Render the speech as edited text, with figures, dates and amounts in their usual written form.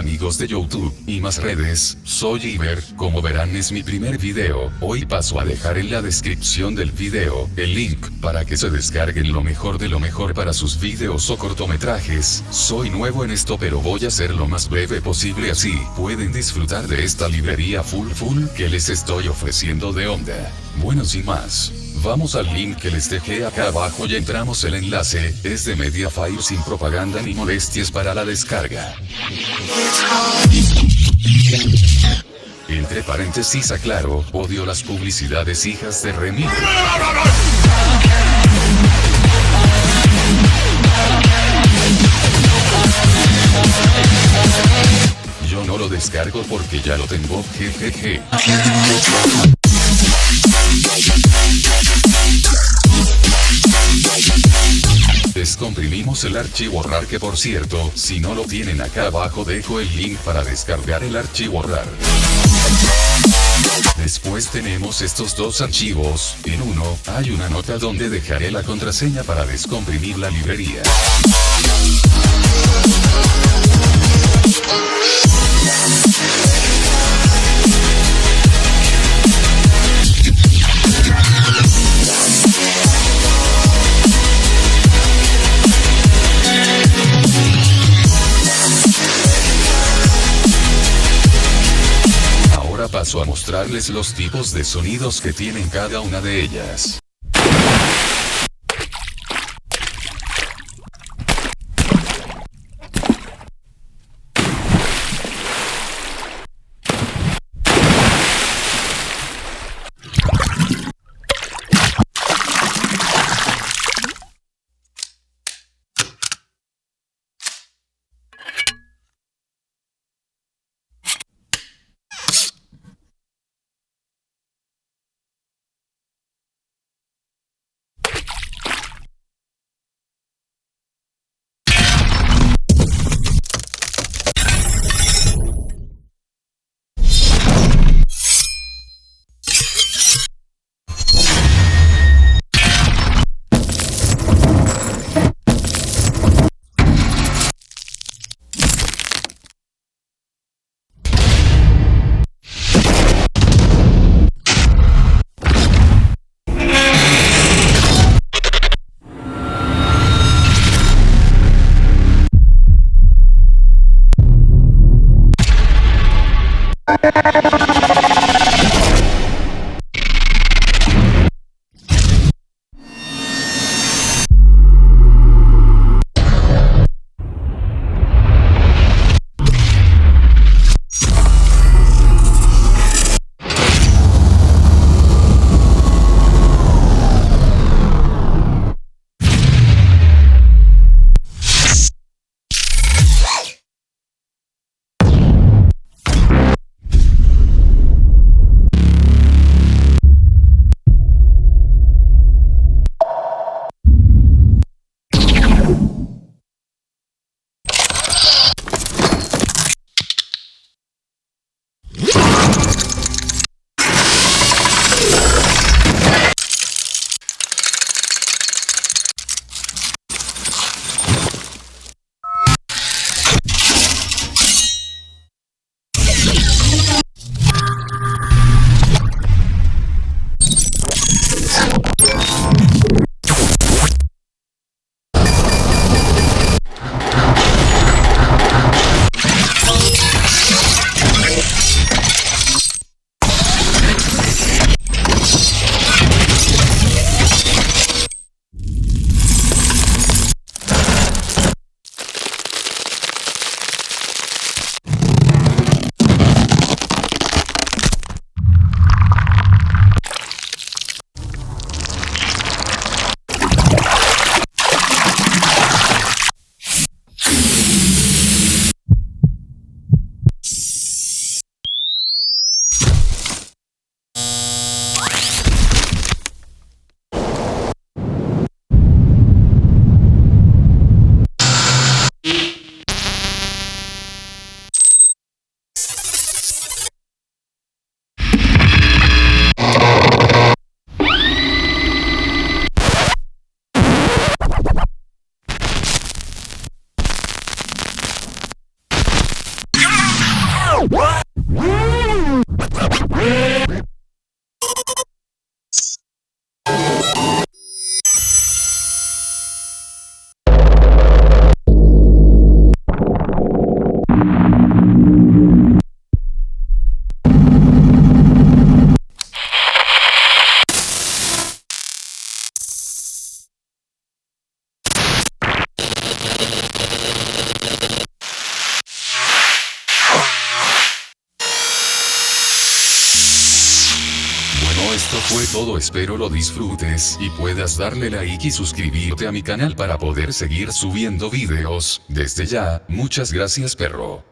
amigos de YouTube y más redes, soy Iber, como verán es mi primer video, hoy paso a dejar en la descripción del video, el link, para que se descarguen lo mejor de lo mejor para sus videos o cortometrajes, soy nuevo en esto pero voy a ser lo más breve posible así, pueden disfrutar de esta librería full que les estoy ofreciendo de onda. Bueno sin más. Vamos al link que les dejé acá abajo y entramos el enlace, es de Mediafire sin propaganda ni molestias para la descarga. Entre paréntesis aclaro, odio las publicidades hijas de remil. Yo no lo descargo porque ya lo tengo, jejeje. Descomprimimos el archivo RAR que por cierto, si no lo tienen acá abajo dejo el link para descargar el archivo RAR. Después tenemos estos dos archivos, en uno, hay una nota donde dejaré la contraseña para descomprimir la librería. Paso a mostrarles los tipos de sonidos que tienen cada una de ellas. Bueno, esto fue todo, espero lo disfrutes y puedas darle like y suscribirte a mi canal para poder seguir subiendo videos. Desde ya, muchas gracias perro.